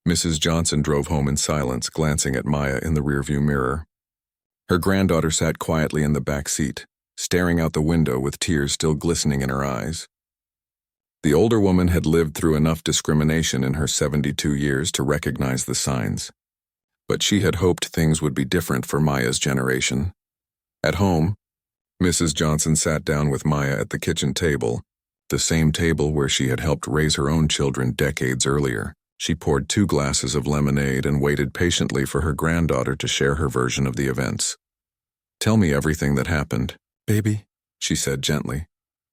Mrs. Johnson drove home in silence, glancing at Maya in the rearview mirror. Her granddaughter sat quietly in the back seat, staring out the window with tears still glistening in her eyes. The older woman had lived through enough discrimination in her 72 years to recognize the signs. But she had hoped things would be different for Maya's generation. At home, Mrs. Johnson sat down with Maya at the kitchen table, the same table where she had helped raise her own children decades earlier. She poured 2 glasses of lemonade and waited patiently for her granddaughter to share her version of the events. "Tell me everything that happened, baby," she said gently,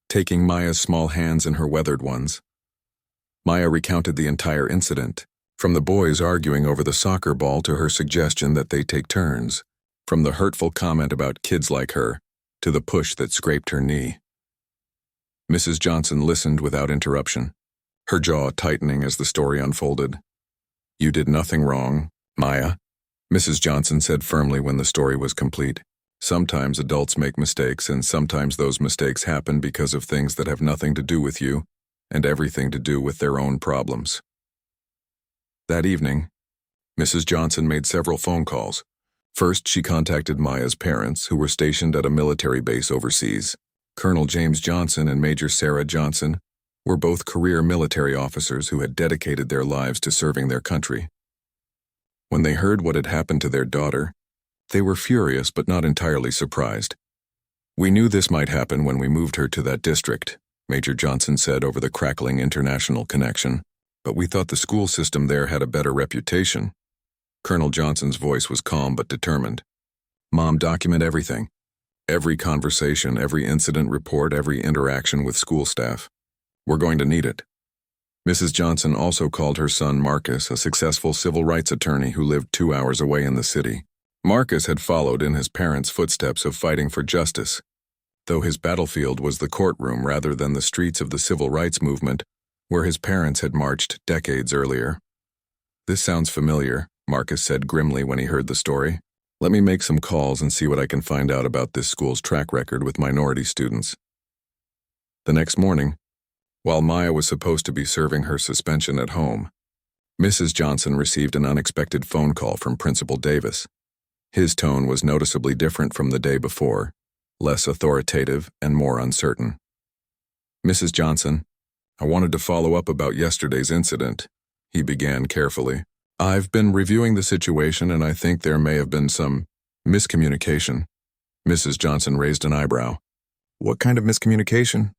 taking Maya's small hands in her weathered ones. Maya recounted the entire incident, from the boys arguing over the soccer ball to her suggestion that they take turns, from the hurtful comment about kids like her to the push that scraped her knee. Mrs. Johnson listened without interruption, her jaw tightening as the story unfolded. "You did nothing wrong, Maya," Mrs. Johnson said firmly when the story was complete. "Sometimes adults make mistakes, and sometimes those mistakes happen because of things that have nothing to do with you and everything to do with their own problems." That evening, Mrs. Johnson made several phone calls. First, she contacted Maya's parents, who were stationed at a military base overseas. Colonel James Johnson and Major Sarah Johnson were both career military officers who had dedicated their lives to serving their country. When they heard what had happened to their daughter, they were furious but not entirely surprised. "We knew this might happen when we moved her to that district," Major Johnson said over the crackling international connection, "but we thought the school system there had a better reputation." Colonel Johnson's voice was calm but determined. "Mom, document everything. Every conversation, every incident report, every interaction with school staff. We're going to need it." Mrs. Johnson also called her son Marcus, a successful civil rights attorney who lived 2 hours away in the city. Marcus had followed in his parents' footsteps of fighting for justice, though his battlefield was the courtroom rather than the streets of the civil rights movement, where his parents had marched decades earlier. "This sounds familiar," Marcus said grimly when he heard the story. "Let me make some calls and see what I can find out about this school's track record with minority students." The next morning, while Maya was supposed to be serving her suspension at home, Mrs. Johnson received an unexpected phone call from Principal Davis. His tone was noticeably different from the day before, less authoritative and more uncertain. "Mrs. Johnson, I wanted to follow up about yesterday's incident," he began carefully. "I've been reviewing the situation and I think there may have been some miscommunication." Mrs. Johnson raised an eyebrow. "What kind of miscommunication?"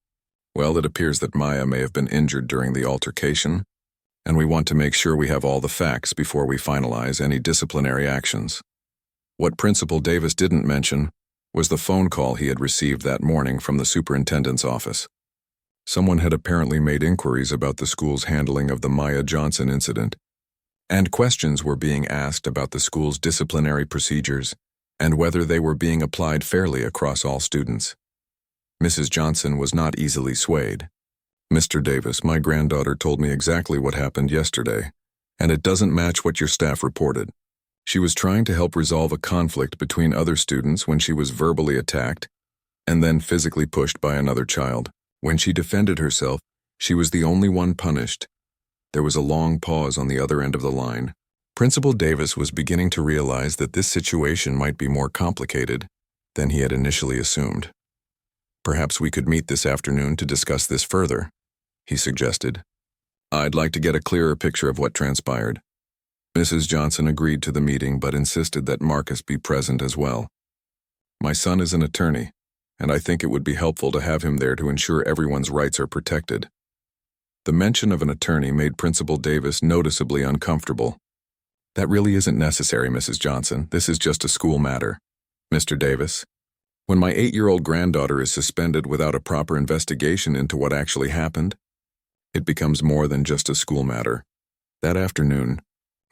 "Well, it appears that Maya may have been injured during the altercation, and we want to make sure we have all the facts before we finalize any disciplinary actions." What Principal Davis didn't mention was the phone call he had received that morning from the superintendent's office. Someone had apparently made inquiries about the school's handling of the Maya Johnson incident, and questions were being asked about the school's disciplinary procedures and whether they were being applied fairly across all students. Mrs. Johnson was not easily swayed. "Mr. Davis, my granddaughter told me exactly what happened yesterday, and it doesn't match what your staff reported. She was trying to help resolve a conflict between other students when she was verbally attacked and then physically pushed by another child. When she defended herself, she was the only one punished." There was a long pause on the other end of the line. Principal Davis was beginning to realize that this situation might be more complicated than he had initially assumed. "Perhaps we could meet this afternoon to discuss this further," he suggested. "I'd like to get a clearer picture of what transpired." Mrs. Johnson agreed to the meeting but insisted that Marcus be present as well. "My son is an attorney, and I think it would be helpful to have him there to ensure everyone's rights are protected." The mention of an attorney made Principal Davis noticeably uncomfortable. "That really isn't necessary, Mrs. Johnson. This is just a school matter. Mr. Davis, when my 8-year-old granddaughter is suspended without a proper investigation into what actually happened, it becomes more than just a school matter." That afternoon,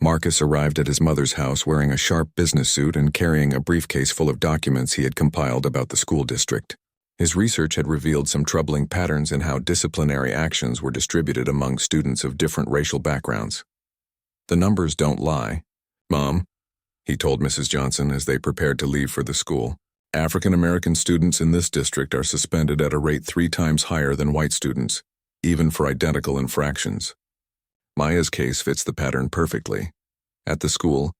Marcus arrived at his mother's house wearing a sharp business suit and carrying a briefcase full of documents he had compiled about the school district. His research had revealed some troubling patterns in how disciplinary actions were distributed among students of different racial backgrounds. "The numbers don't lie, Mom," he told Mrs. Johnson as they prepared to leave for the school. "African American students in this district are suspended at a rate 3 times higher than white students, even for identical infractions." Maya's case fits the pattern perfectly. At the school,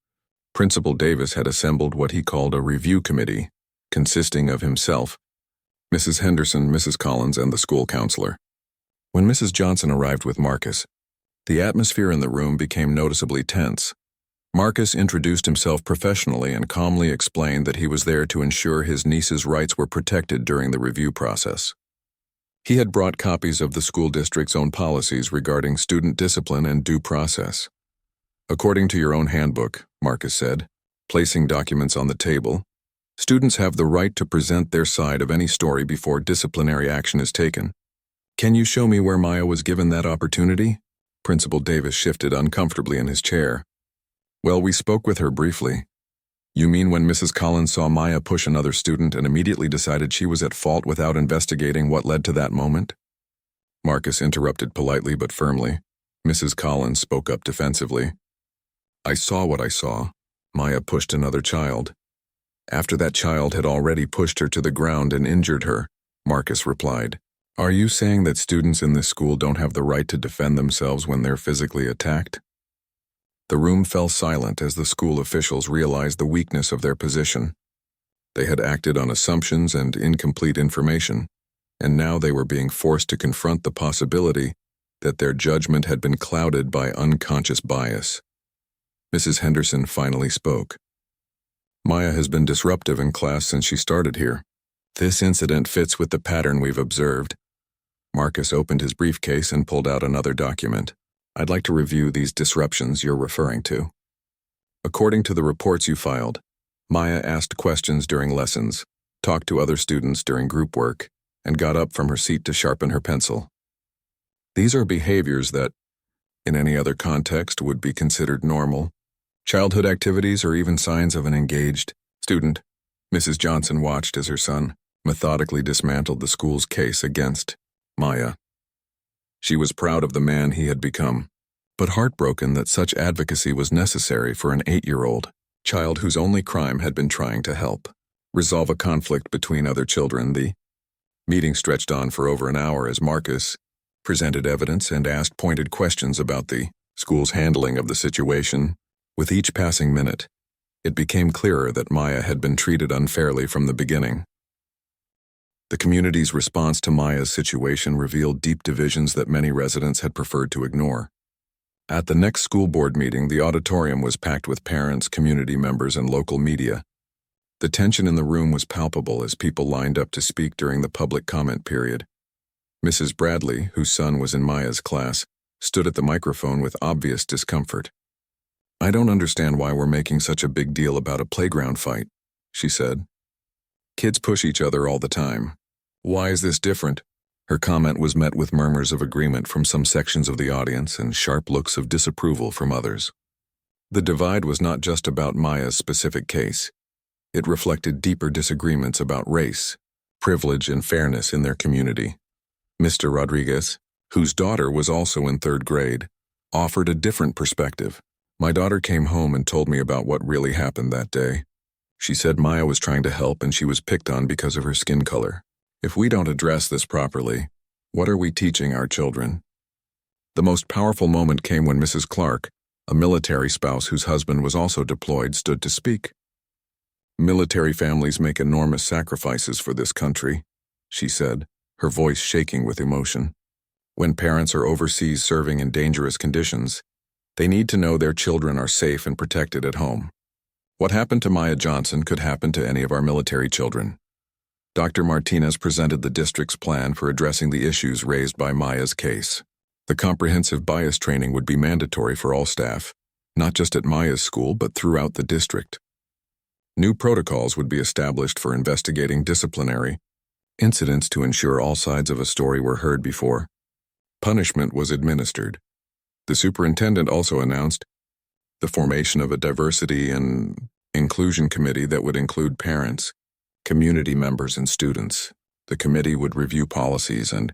Principal Davis had assembled what he called a review committee, consisting of himself, Mrs. Henderson, Mrs. Collins, and the school counselor. When Mrs. Johnson arrived with Marcus, the atmosphere in the room became noticeably tense. Marcus introduced himself professionally and calmly explained that he was there to ensure his niece's rights were protected during the review process. He had brought copies of the school district's own policies regarding student discipline and due process. According to your own handbook, Marcus said, placing documents on the table, students have the right to present their side of any story before disciplinary action is taken. Can you show me where Maya was given that opportunity? Principal Davis shifted uncomfortably in his chair. Well, we spoke with her briefly. You mean when Mrs. Collins saw Maya push another student and immediately decided she was at fault without investigating what led to that moment? Marcus interrupted politely but firmly. Mrs. Collins spoke up defensively. I saw what I saw. Maya pushed another child. After that child had already pushed her to the ground and injured her, Marcus replied. Are you saying that students in this school don't have the right to defend themselves when they're physically attacked? The room fell silent as the school officials realized the weakness of their position. They had acted on assumptions and incomplete information, and now they were being forced to confront the possibility that their judgment had been clouded by unconscious bias. Mrs. Henderson finally spoke. Maya has been disruptive in class since she started here. This incident fits with the pattern we've observed. Marcus opened his briefcase and pulled out another document. I'd like to review these disruptions you're referring to. According to the reports you filed, Maya asked questions during lessons, talked to other students during group work, and got up from her seat to sharpen her pencil. These are behaviors that, in any other context, would be considered normal. Childhood activities or even signs of an engaged student. Mrs. Johnson watched as her son methodically dismantled the school's case against Maya. She was proud of the man he had become, but heartbroken that such advocacy was necessary for an 8-year-old child whose only crime had been trying to help resolve a conflict between other children. The meeting stretched on for over an hour as Marcus presented evidence and asked pointed questions about the school's handling of the situation. With each passing minute, it became clearer that Maya had been treated unfairly from the beginning. The community's response to Maya's situation revealed deep divisions that many residents had preferred to ignore. At the next school board meeting, the auditorium was packed with parents, community members, and local media. The tension in the room was palpable as people lined up to speak during the public comment period. Mrs. Bradley, whose son was in Maya's class, stood at the microphone with obvious discomfort. I don't understand why we're making such a big deal about a playground fight, she said. Kids push each other all the time. Why is this different? Her comment was met with murmurs of agreement from some sections of the audience and sharp looks of disapproval from others. The divide was not just about Maya's specific case. It reflected deeper disagreements about race, privilege, and fairness in their community. Mr. Rodriguez, whose daughter was also in 3rd grade, offered a different perspective. My daughter came home and told me about what really happened that day. She said Maya was trying to help and she was picked on because of her skin color. If we don't address this properly, what are we teaching our children? The most powerful moment came when Mrs. Clark, a military spouse whose husband was also deployed, stood to speak. Military families make enormous sacrifices for this country, she said, her voice shaking with emotion. When parents are overseas serving in dangerous conditions, they need to know their children are safe and protected at home. What happened to Maya Johnson could happen to any of our military children. Dr. Martinez presented the district's plan for addressing the issues raised by Maya's case. The comprehensive bias training would be mandatory for all staff, not just at Maya's school but throughout the district. New protocols would be established for investigating disciplinary incidents to ensure all sides of a story were heard before punishment was administered. The superintendent also announced the formation of a diversity and inclusion committee that would include parents, community members, and students. The committee would review policies and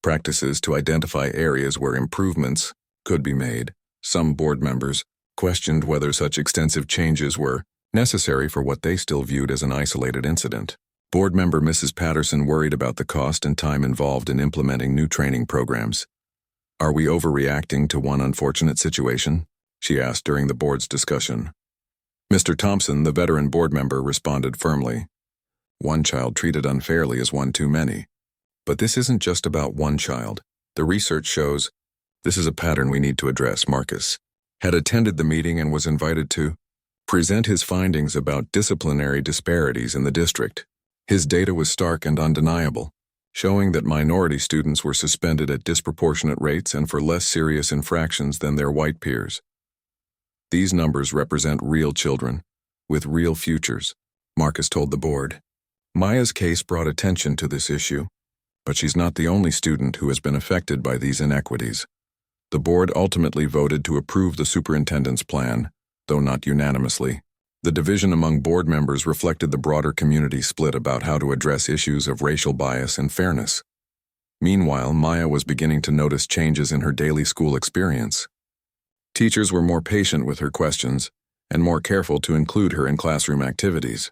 practices to identify areas where improvements could be made. Some board members questioned whether such extensive changes were necessary for what they still viewed as an isolated incident. Board member Mrs. Patterson worried about the cost and time involved in implementing new training programs. Are we overreacting to one unfortunate situation? She asked during the board's discussion. Mr. Thompson, the veteran board member, responded firmly. One child treated unfairly is one too many. But this isn't just about one child. The research shows this is a pattern we need to address. Marcus had attended the meeting and was invited to present his findings about disciplinary disparities in the district. His data was stark and undeniable, showing that minority students were suspended at disproportionate rates and for less serious infractions than their white peers. These numbers represent real children, with real futures, Marcus told the board. Maya's case brought attention to this issue, but she's not the only student who has been affected by these inequities. The board ultimately voted to approve the superintendent's plan, though not unanimously. The division among board members reflected the broader community split about how to address issues of racial bias and fairness. Meanwhile, Maya was beginning to notice changes in her daily school experience. Teachers were more patient with her questions and more careful to include her in classroom activities.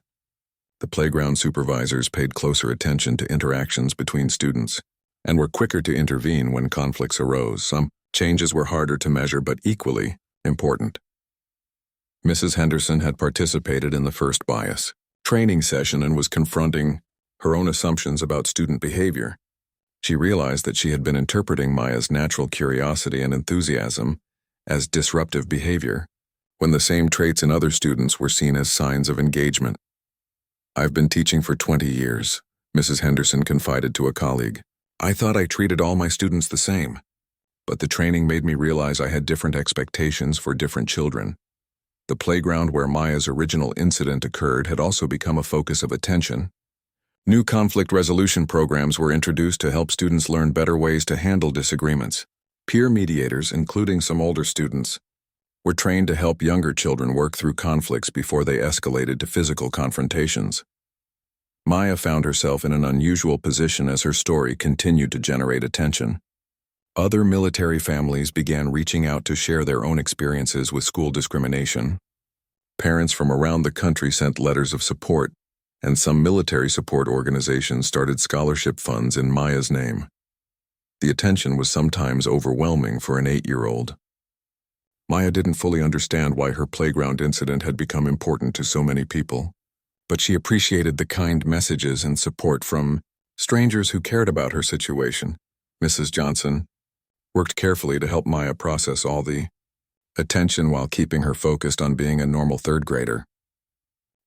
The playground supervisors paid closer attention to interactions between students and were quicker to intervene when conflicts arose. Some changes were harder to measure but equally important. Mrs. Henderson had participated in the first bias training session and was confronting her own assumptions about student behavior. She realized that she had been interpreting Maya's natural curiosity and enthusiasm as disruptive behavior, when the same traits in other students were seen as signs of engagement. I've been teaching for 20 years, Mrs. Henderson confided to a colleague. I thought I treated all my students the same, but the training made me realize I had different expectations for different children. The playground where Maya's original incident occurred had also become a focus of attention. New conflict resolution programs were introduced to help students learn better ways to handle disagreements. Peer mediators, including some older students, were trained to help younger children work through conflicts before they escalated to physical confrontations. Maya found herself in an unusual position as her story continued to generate attention. Other military families began reaching out to share their own experiences with school discrimination. Parents from around the country sent letters of support, and some military support organizations started scholarship funds in Maya's name. The attention was sometimes overwhelming for an 8-year-old. Maya didn't fully understand why her playground incident had become important to so many people, but she appreciated the kind messages and support from strangers who cared about her situation. Mrs. Johnson worked carefully to help Maya process all the attention while keeping her focused on being a normal third grader.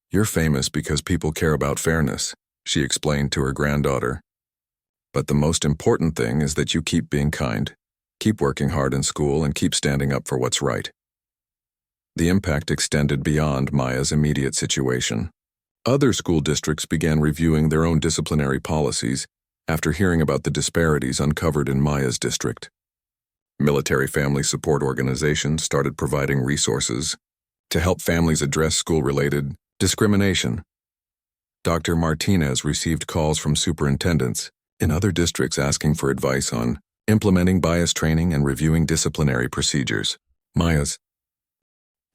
You're famous because people care about fairness, she explained to her granddaughter. But the most important thing is that you keep being kind, keep working hard in school, and keep standing up for what's right. The impact extended beyond Maya's immediate situation. Other school districts began reviewing their own disciplinary policies after hearing about the disparities uncovered in Maya's district. Military family support organizations started providing resources to help families address school-related discrimination. Dr. Martinez received calls from superintendents in other districts asking for advice on implementing bias training and reviewing disciplinary procedures. The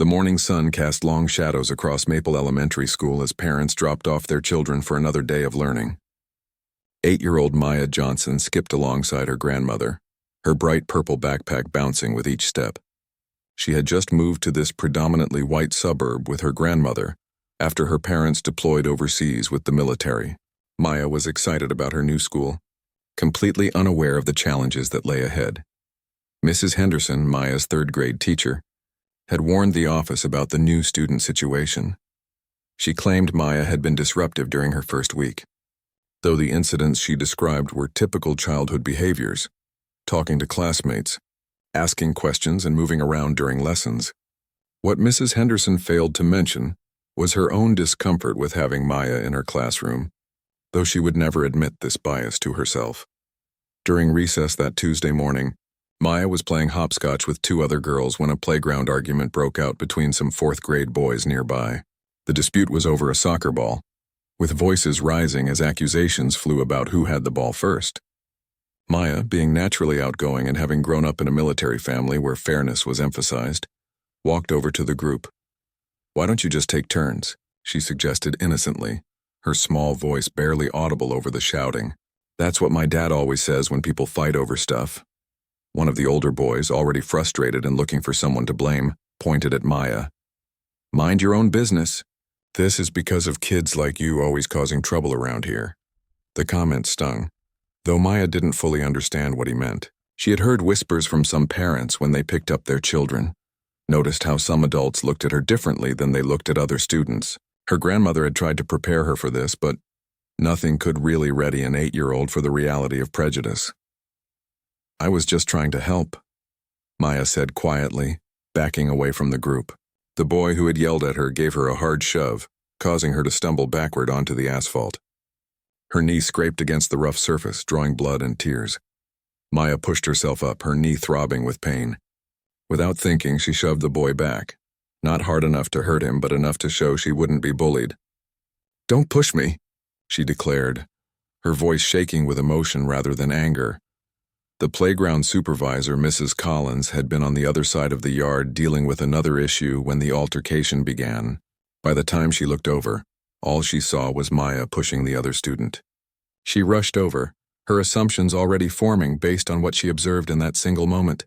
morning sun cast long shadows across Maple Elementary School as parents dropped off their children for another day of learning. 8-year-old Maya Johnson skipped alongside her grandmother, her bright purple backpack bouncing with each step. She had just moved to this predominantly white suburb with her grandmother after her parents deployed overseas with the military. Maya was excited about her new school, completely unaware of the challenges that lay ahead. Mrs. Henderson, Maya's third-grade teacher, had warned the office about the new student situation. She claimed Maya had been disruptive during her first week, though the incidents she described were typical childhood behaviors, talking to classmates, asking questions, and moving around during lessons. What Mrs. Henderson failed to mention was her own discomfort with having Maya in her classroom, though she would never admit this bias to herself. During recess that Tuesday morning, Maya was playing hopscotch with 2 other girls when a playground argument broke out between some 4th-grade boys nearby. The dispute was over a soccer ball, with voices rising as accusations flew about who had the ball first. Maya, being naturally outgoing and having grown up in a military family where fairness was emphasized, walked over to the group. "Why don't you just take turns?" she suggested innocently, her small voice barely audible over the shouting. "That's what my dad always says when people fight over stuff." One of the older boys, already frustrated and looking for someone to blame, pointed at Maya. "Mind your own business. This is because of kids like you always causing trouble around here." The comment stung, though Maya didn't fully understand what he meant. She had heard whispers from some parents when they picked up their children, noticed how some adults looked at her differently than they looked at other students. Her grandmother had tried to prepare her for this, but nothing could really ready an 8-year-old for the reality of prejudice. "I was just trying to help," Maya said quietly, backing away from the group. The boy who had yelled at her gave her a hard shove, causing her to stumble backward onto the asphalt. Her knee scraped against the rough surface, drawing blood and tears. Maya pushed herself up, her knee throbbing with pain. Without thinking, she shoved the boy back. Not hard enough to hurt him, but enough to show she wouldn't be bullied. "Don't push me," she declared, her voice shaking with emotion rather than anger. The playground supervisor, Mrs. Collins, had been on the other side of the yard dealing with another issue when the altercation began. By the time she looked over, all she saw was Maya pushing the other student. She rushed over, her assumptions already forming based on what she observed in that single moment.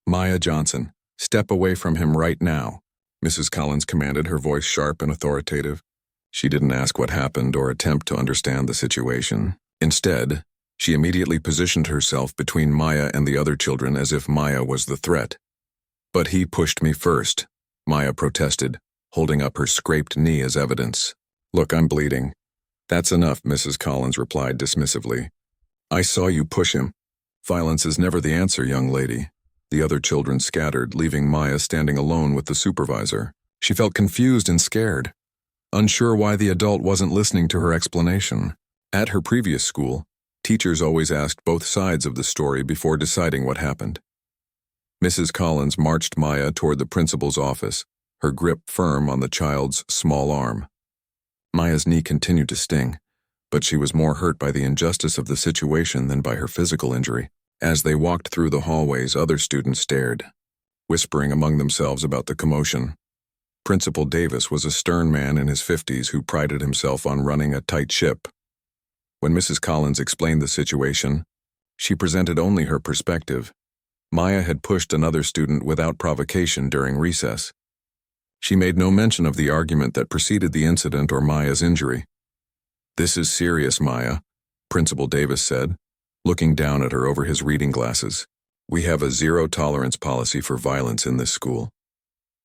"Maya Johnson, step away from him right now," Mrs. Collins commanded, her voice sharp and authoritative. She didn't ask what happened or attempt to understand the situation. Instead, she immediately positioned herself between Maya and the other children as if Maya was the threat. "But he pushed me first," Maya protested, holding up her scraped knee as evidence. "Look, I'm bleeding." "That's enough," Mrs. Collins replied dismissively. "I saw you push him. Violence is never the answer, young lady." The other children scattered, leaving Maya standing alone with the supervisor. She felt confused and scared, unsure why the adult wasn't listening to her explanation. At her previous school, teachers always asked both sides of the story before deciding what happened. Mrs. Collins marched Maya toward the principal's office, her grip firm on the child's small arm. Maya's knee continued to sting, but she was more hurt by the injustice of the situation than by her physical injury. As they walked through the hallways, other students stared, whispering among themselves about the commotion. Principal Davis was a stern man in his 50s who prided himself on running a tight ship. When Mrs. Collins explained the situation, she presented only her perspective. Maya had pushed another student without provocation during recess. She made no mention of the argument that preceded the incident or Maya's injury. "This is serious, Maya," Principal Davis said, looking down at her over his reading glasses. "We have a zero-tolerance policy for violence in this school."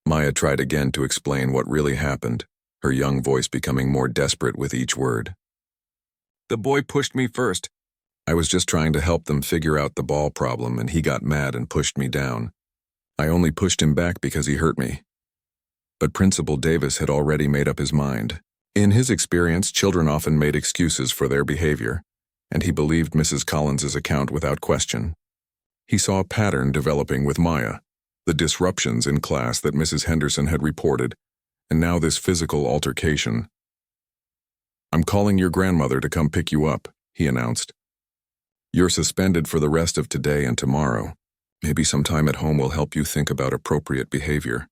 Maya tried again to explain what really happened, her young voice becoming more desperate with each word. "The boy pushed me first. I was just trying to help them figure out the ball problem, and he got mad and pushed me down. I only pushed him back because he hurt me." But Principal Davis had already made up his mind. In his experience, children often made excuses for their behavior, and he believed Mrs. Collins's account without question. He saw a pattern developing with Maya, the disruptions in class that Mrs. Henderson had reported, and now this physical altercation. "I'm calling your grandmother to come pick you up," he announced. "You're suspended for the rest of today and tomorrow. Maybe some time at home will help you think about appropriate behavior."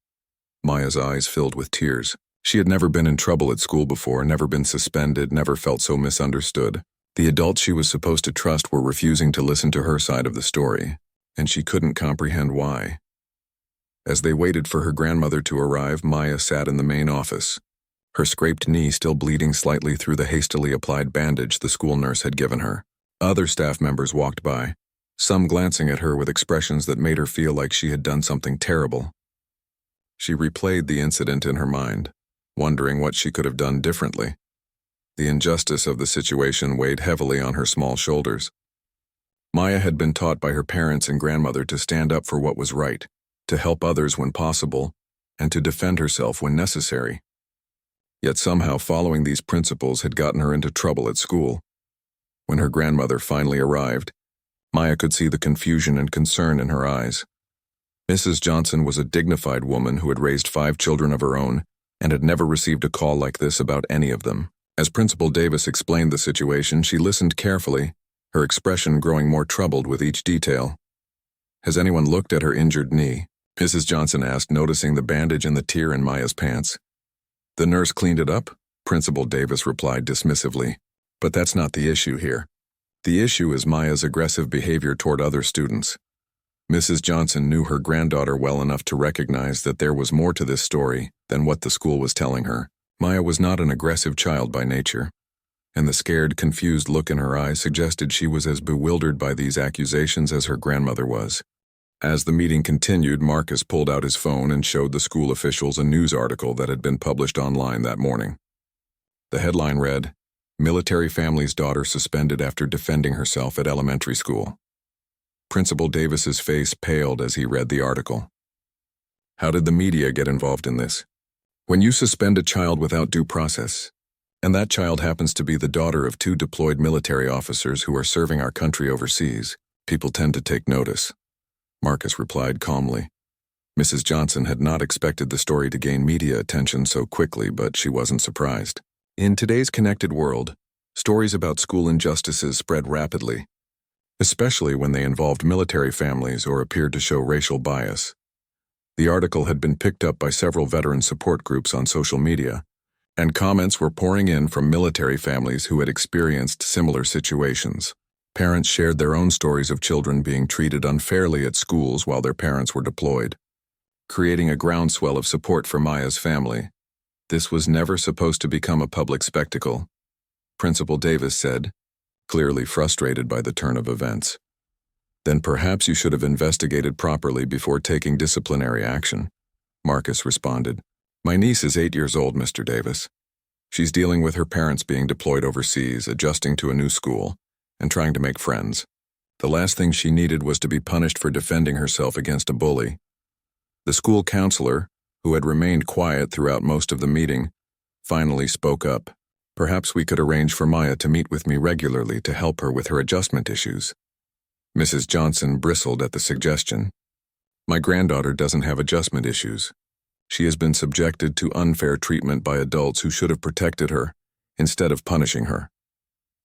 Maya's eyes filled with tears. She had never been in trouble at school before, never been suspended, never felt so misunderstood. The adults she was supposed to trust were refusing to listen to her side of the story, and she couldn't comprehend why. As they waited for her grandmother to arrive, Maya sat in the main office, her scraped knee still bleeding slightly through the hastily applied bandage the school nurse had given her. Other staff members walked by, some glancing at her with expressions that made her feel like she had done something terrible. She replayed the incident in her mind, wondering what she could have done differently. The injustice of the situation weighed heavily on her small shoulders. Maya had been taught by her parents and grandmother to stand up for what was right, to help others when possible, and to defend herself when necessary. Yet somehow following these principles had gotten her into trouble at school. When her grandmother finally arrived, Maya could see the confusion and concern in her eyes. Mrs. Johnson was a dignified woman who had raised 5 children of her own and had never received a call like this about any of them. As Principal Davis explained the situation, she listened carefully, her expression growing more troubled with each detail. "Has anyone looked at her injured knee?" Mrs. Johnson asked, noticing the bandage and the tear in Maya's pants. "The nurse cleaned it up," Principal Davis replied dismissively. "But that's not the issue here. The issue is Maya's aggressive behavior toward other students. Mrs. Johnson knew her granddaughter well enough to recognize that there was more to this story than what the school was telling her. Maya was not an aggressive child by nature, and the scared, confused look in her eyes suggested she was as bewildered by these accusations as her grandmother was. As the meeting continued, Marcus pulled out his phone and showed the school officials a news article that had been published online that morning. The headline read, "Military Family's Daughter Suspended After Defending Herself at Elementary School." Principal Davis's face paled as he read the article. How did the media get involved in this? When you suspend a child without due process, and that child happens to be the daughter of 2 deployed military officers who are serving our country overseas, people tend to take notice, Marcus replied calmly. Mrs. Johnson had not expected the story to gain media attention so quickly, but she wasn't surprised. In today's connected world, stories about school injustices spread rapidly, especially when they involved military families or appeared to show racial bias. The article had been picked up by several veteran support groups on social media, and comments were pouring in from military families who had experienced similar situations. Parents shared their own stories of children being treated unfairly at schools while their parents were deployed, creating a groundswell of support for Maya's family. This was never supposed to become a public spectacle, Principal Davis said, clearly frustrated by the turn of events. Then perhaps you should have investigated properly before taking disciplinary action, Marcus responded. My niece is 8 years old, Mr. Davis. She's dealing with her parents being deployed overseas, adjusting to a new school, and trying to make friends. The last thing she needed was to be punished for defending herself against a bully. The school counselor, who had remained quiet throughout most of the meeting, finally spoke up. Perhaps we could arrange for Maya to meet with me regularly to help her with her adjustment issues. Mrs. Johnson bristled at the suggestion. My granddaughter doesn't have adjustment issues. She has been subjected to unfair treatment by adults who should have protected her, instead of punishing her.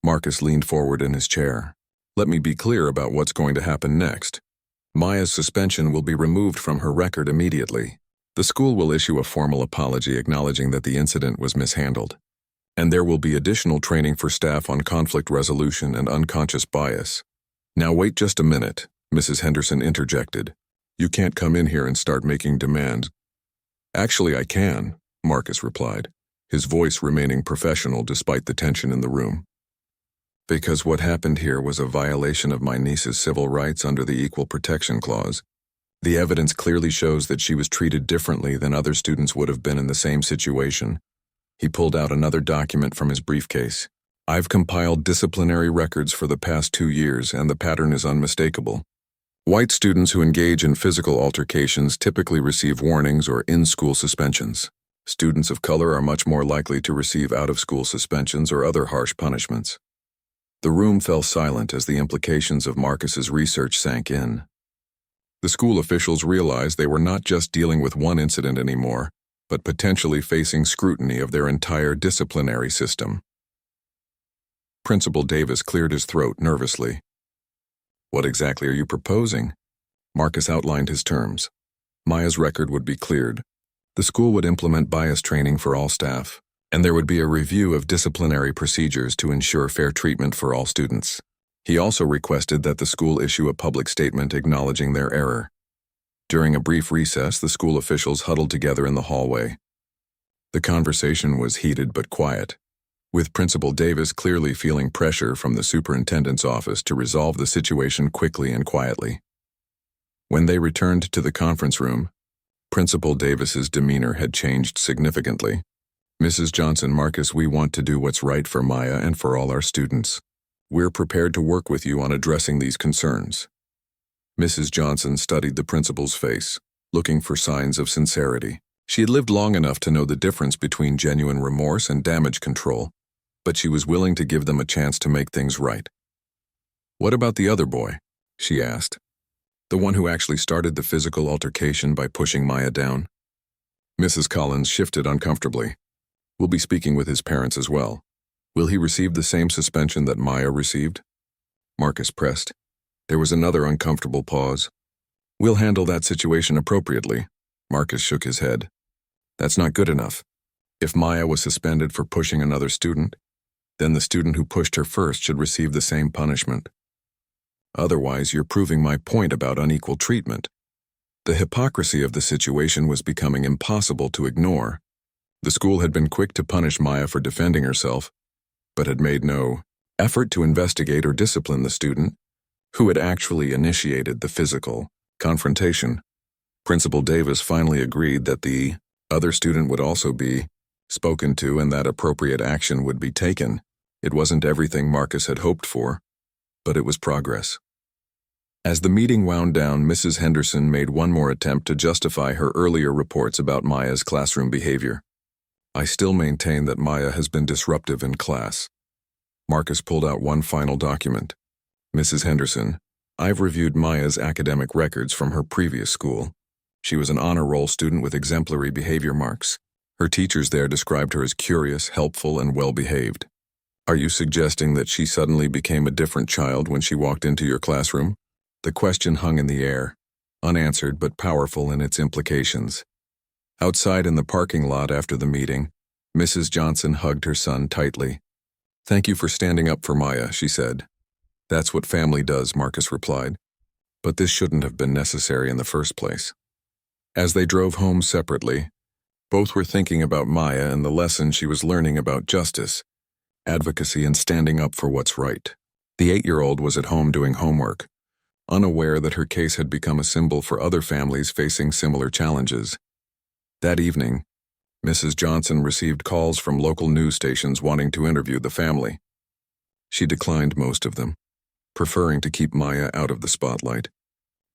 Marcus leaned forward in his chair. Let me be clear about what's going to happen next. Maya's suspension will be removed from her record immediately. The school will issue a formal apology acknowledging that the incident was mishandled. And there will be additional training for staff on conflict resolution and unconscious bias. Now wait just a minute, Mrs. Henderson interjected. You can't come in here and start making demands. Actually, I can, Marcus replied, his voice remaining professional despite the tension in the room. Because what happened here was a violation of my niece's civil rights under the Equal Protection Clause. The evidence clearly shows that she was treated differently than other students would have been in the same situation. He pulled out another document from his briefcase. I've compiled disciplinary records for the past 2 years, and the pattern is unmistakable. White students who engage in physical altercations typically receive warnings or in-school suspensions. Students of color are much more likely to receive out-of-school suspensions or other harsh punishments. The room fell silent as the implications of Marcus's research sank in. The school officials realized they were not just dealing with one incident anymore, but potentially facing scrutiny of their entire disciplinary system. Principal Davis cleared his throat nervously. What exactly are you proposing? Marcus outlined his terms. Maya's record would be cleared. The school would implement bias training for all staff, and there would be a review of disciplinary procedures to ensure fair treatment for all students. He also requested that the school issue a public statement acknowledging their error. During a brief recess, the school officials huddled together in the hallway. The conversation was heated but quiet, with Principal Davis clearly feeling pressure from the superintendent's office to resolve the situation quickly and quietly. When they returned to the conference room, Principal Davis's demeanor had changed significantly. Mrs. Johnson, Marcus, we want to do what's right for Maya and for all our students. We're prepared to work with you on addressing these concerns. Mrs. Johnson studied the principal's face, looking for signs of sincerity. She had lived long enough to know the difference between genuine remorse and damage control, but she was willing to give them a chance to make things right. What about the other boy? She asked. The one who actually started the physical altercation by pushing Maya down? Mrs. Collins shifted uncomfortably. We'll be speaking with his parents as well. Will he receive the same suspension that Maya received? Marcus pressed. There was another uncomfortable pause. We'll handle that situation appropriately. Marcus shook his head. That's not good enough. If Maya was suspended for pushing another student, then the student who pushed her first should receive the same punishment. Otherwise, you're proving my point about unequal treatment. The hypocrisy of the situation was becoming impossible to ignore. The school had been quick to punish Maya for defending herself, but had made no effort to investigate or discipline the student who had actually initiated the physical confrontation. Principal Davis finally agreed that the other student would also be spoken to and that appropriate action would be taken. It wasn't everything Marcus had hoped for, but it was progress. As the meeting wound down, Mrs. Henderson made one more attempt to justify her earlier reports about Maya's classroom behavior. I still maintain that Maya has been disruptive in class. Marcus pulled out one final document. Mrs. Henderson, I've reviewed Maya's academic records from her previous school. She was an honor roll student with exemplary behavior marks. Her teachers there described her as curious, helpful, and well-behaved. Are you suggesting that she suddenly became a different child when she walked into your classroom? The question hung in the air, unanswered but powerful in its implications. Outside in the parking lot after the meeting, Mrs. Johnson hugged her son tightly. Thank you for standing up for Maya, she said. That's what family does, Marcus replied. But this shouldn't have been necessary in the first place. As they drove home separately, both were thinking about Maya and the lesson she was learning about justice, advocacy, and standing up for what's right. The 8-year-old was at home doing homework, unaware that her case had become a symbol for other families facing similar challenges. That evening, Mrs. Johnson received calls from local news stations wanting to interview the family. She declined most of them, preferring to keep Maya out of the spotlight.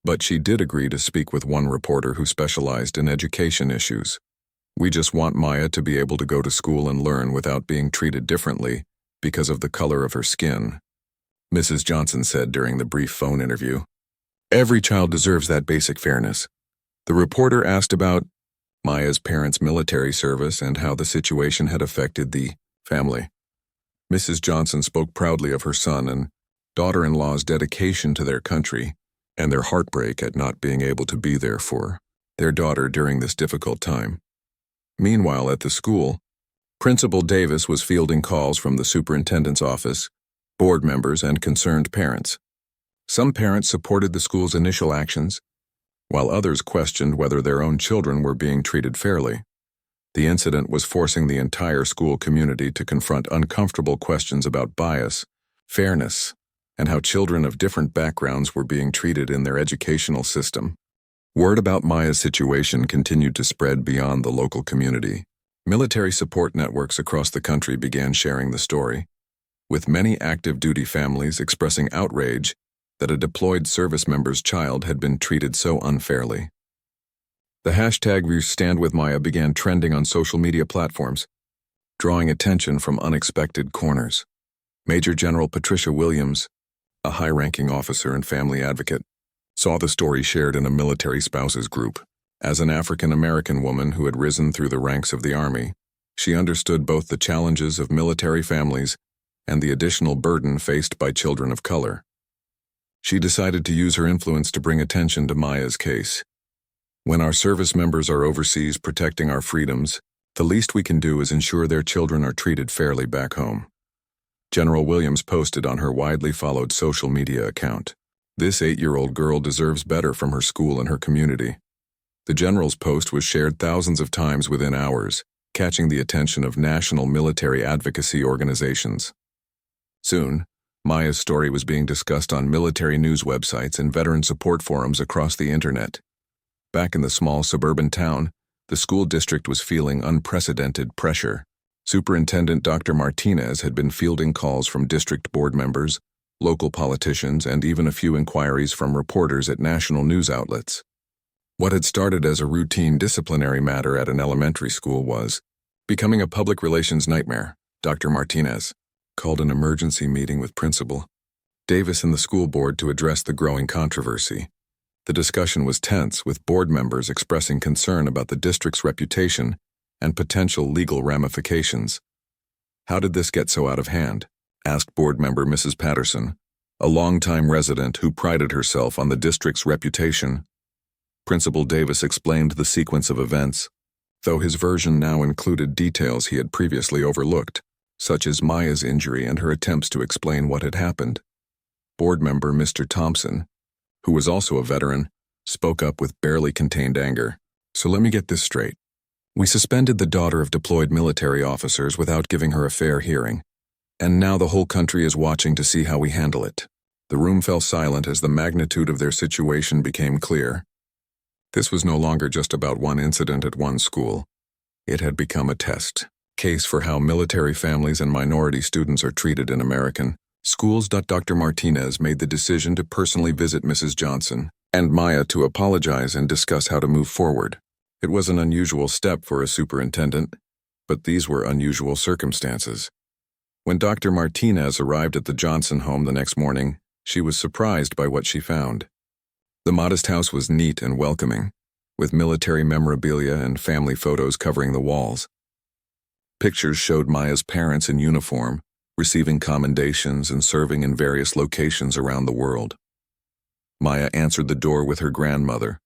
But she did agree to speak with one reporter who specialized in education issues. We just want Maya to be able to go to school and learn without being treated differently because of the color of her skin, Mrs. Johnson said during the brief phone interview. Every child deserves that basic fairness. The reporter asked about Maya's parents' military service and how the situation had affected the family. Mrs. Johnson spoke proudly of her son and daughter-in-law's dedication to their country and their heartbreak at not being able to be there for their daughter during this difficult time. Meanwhile, at the school, Principal Davis was fielding calls from the superintendent's office, board members, and concerned parents. Some parents supported the school's initial actions, while others questioned whether their own children were being treated fairly. The incident was forcing the entire school community to confront uncomfortable questions about bias, fairness, and how children of different backgrounds were being treated in their educational system. Word about Maya's situation continued to spread beyond the local community. Military support networks across the country began sharing the story, with many active duty families expressing outrage that a deployed service member's child had been treated so unfairly. The hashtag #WeStandWithMaya began trending on social media platforms, drawing attention from unexpected corners. Major General Patricia Williams, a high-ranking officer and family advocate, saw the story shared in a military spouses group. As an African-American woman who had risen through the ranks of the Army, she understood both the challenges of military families and the additional burden faced by children of color. She decided to use her influence to bring attention to Maya's case. When our service members are overseas protecting our freedoms, the least we can do is ensure their children are treated fairly back home. General Williams posted on her widely followed social media account. This 8-year-old girl deserves better from her school and her community. The general's post was shared thousands of times within hours, catching the attention of national military advocacy organizations. Soon, Maya's story was being discussed on military news websites and veteran support forums across the internet. Back in the small suburban town, the school district was feeling unprecedented pressure. Superintendent Dr. Martinez had been fielding calls from district board members, local politicians, and even a few inquiries from reporters at national news outlets. What had started as a routine disciplinary matter at an elementary school was becoming a public relations nightmare. Dr. Martinez called an emergency meeting with Principal Davis and the school board to address the growing controversy. The discussion was tense, with board members expressing concern about the district's reputation and potential legal ramifications. How did this get so out of hand? Asked board member Mrs. Patterson, a longtime resident who prided herself on the district's reputation. Principal Davis explained the sequence of events, though his version now included details he had previously overlooked, such as Maya's injury and her attempts to explain what had happened. board member Mr. Thompson, who was also a veteran, spoke up with barely contained anger. So let me get this straight. We suspended the daughter of deployed military officers without giving her a fair hearing, and now the whole country is watching to see how we handle it. The room fell silent as the magnitude of their situation became clear. This was no longer just about one incident at one school. It had become a test case for how military families and minority students are treated in American schools. Dr. Martinez made the decision to personally visit Mrs. Johnson and Maya to apologize and discuss how to move forward. It was an unusual step for a superintendent, but these were unusual circumstances. When Dr. Martinez arrived at the Johnson home the next morning, she was surprised by what she found. The modest house was neat and welcoming, with military memorabilia and family photos covering the walls. Pictures showed Maya's parents in uniform, receiving commendations and serving in various locations around the world. Maya answered the door with her grandmother,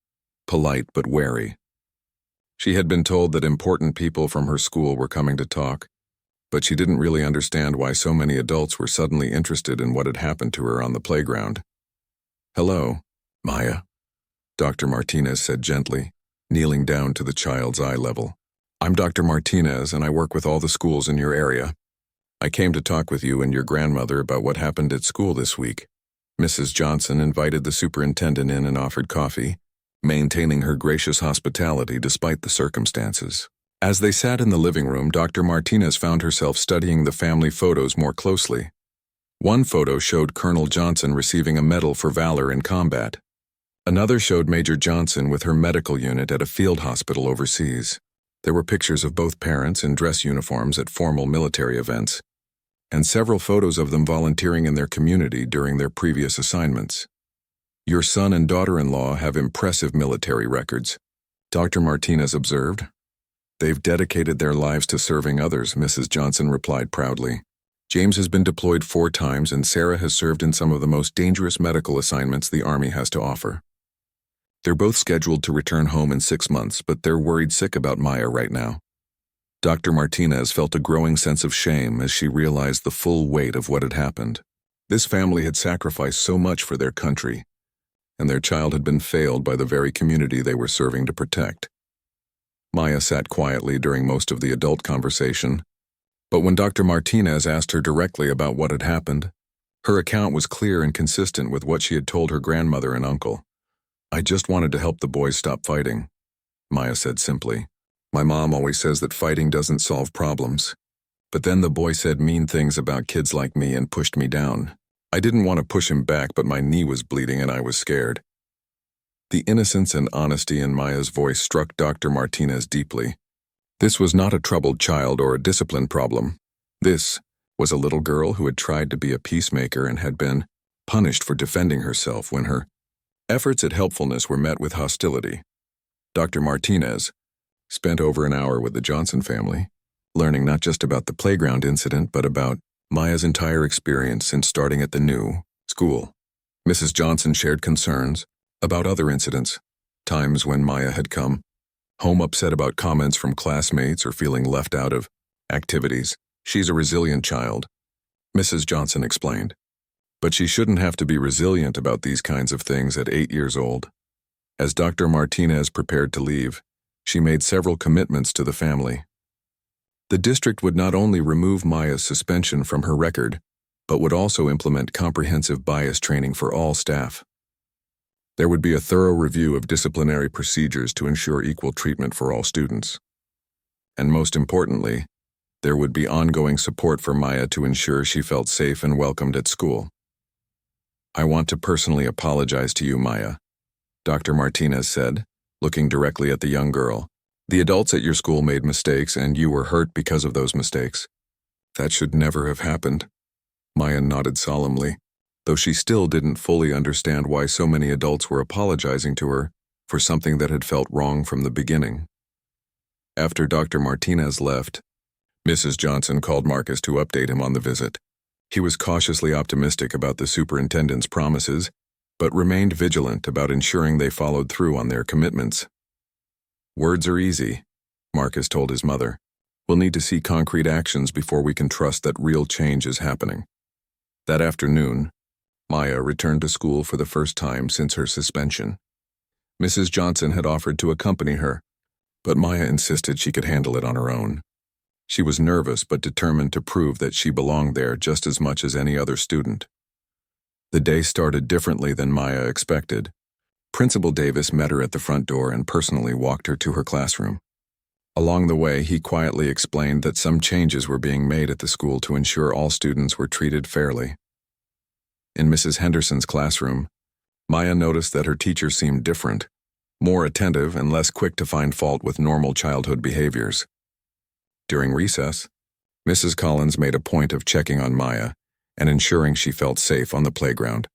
polite but wary. She had been told that important people from her school were coming to talk, but she didn't really understand why so many adults were suddenly interested in what had happened to her on the playground. "Hello, Maya," Dr. Martinez said gently, kneeling down to the child's eye level. "I'm Dr. Martinez, and I work with all the schools in your area. I came to talk with you and your grandmother about what happened at school this week." Mrs. Johnson invited the superintendent in and offered coffee, maintaining her gracious hospitality despite the circumstances. As they sat in the living room, Dr. Martinez found herself studying the family photos more closely. One photo showed Colonel Johnson receiving a medal for valor in combat. Another showed Major Johnson with her medical unit at a field hospital overseas. There were pictures of both parents in dress uniforms at formal military events, and several photos of them volunteering in their community during their previous assignments. "Your son and daughter-in-law have impressive military records," Dr. Martinez observed. "They've dedicated their lives to serving others," Mrs. Johnson replied proudly. "James has been deployed 4 times, and Sarah has served in some of the most dangerous medical assignments the Army has to offer. They're both scheduled to return home in 6 months, but they're worried sick about Maya right now." Dr. Martinez felt a growing sense of shame as she realized the full weight of what had happened. This family had sacrificed so much for their country, and their child had been failed by the very community they were serving to protect. Maya sat quietly during most of the adult conversation, but when Dr. Martinez asked her directly about what had happened, her account was clear and consistent with what she had told her grandmother and uncle. "I just wanted to help the boys stop fighting," Maya said simply. "My mom always says that fighting doesn't solve problems. But then the boy said mean things about kids like me and pushed me down. I didn't want to push him back, but my knee was bleeding and I was scared." The innocence and honesty in Maya's voice struck Dr. Martinez deeply. This was not a troubled child or a discipline problem. This was a little girl who had tried to be a peacemaker and had been punished for defending herself when her efforts at helpfulness were met with hostility. Dr. Martinez spent over an hour with the Johnson family, learning not just about the playground incident but about Maya's entire experience since starting at the new school. Mrs. Johnson shared concerns about other incidents, times when Maya had come home upset about comments from classmates or feeling left out of activities. "She's a resilient child," Mrs. Johnson explained. "But she shouldn't have to be resilient about these kinds of things at 8 years old." As Dr. Martinez prepared to leave, she made several commitments to the family. The district would not only remove Maya's suspension from her record, but would also implement comprehensive bias training for all staff. There would be a thorough review of disciplinary procedures to ensure equal treatment for all students. And most importantly, there would be ongoing support for Maya to ensure she felt safe and welcomed at school. "I want to personally apologize to you, Maya," Dr. Martinez said, looking directly at the young girl. "The adults at your school made mistakes, and you were hurt because of those mistakes. That should never have happened." Maya nodded solemnly, though she still didn't fully understand why so many adults were apologizing to her for something that had felt wrong from the beginning. After Dr. Martinez left, Mrs. Johnson called Marcus to update him on the visit. He was cautiously optimistic about the superintendent's promises, but remained vigilant about ensuring they followed through on their commitments. "Words are easy," Marcus told his mother. "We'll need to see concrete actions before we can trust that real change is happening." That afternoon, Maya returned to school for the first time since her suspension. Mrs. Johnson had offered to accompany her, but Maya insisted she could handle it on her own. She was nervous but determined to prove that she belonged there just as much as any other student. The day started differently than Maya expected. Principal Davis met her at the front door and personally walked her to her classroom. Along the way, he quietly explained that some changes were being made at the school to ensure all students were treated fairly. In Mrs. Henderson's classroom, Maya noticed that her teacher seemed different, more attentive and less quick to find fault with normal childhood behaviors. During recess, Mrs. Collins made a point of checking on Maya and ensuring she felt safe on the playground.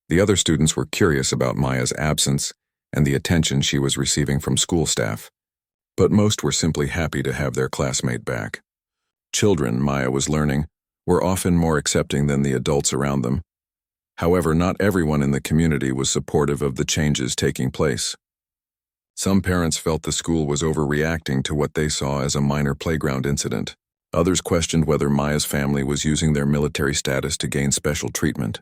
The other students were curious about Maya's absence and the attention she was receiving from school staff, but most were simply happy to have their classmate back. Children, Maya was learning, were often more accepting than the adults around them. However, not everyone in the community was supportive of the changes taking place. Some parents felt the school was overreacting to what they saw as a minor playground incident. Others questioned whether Maya's family was using their military status to gain special treatment.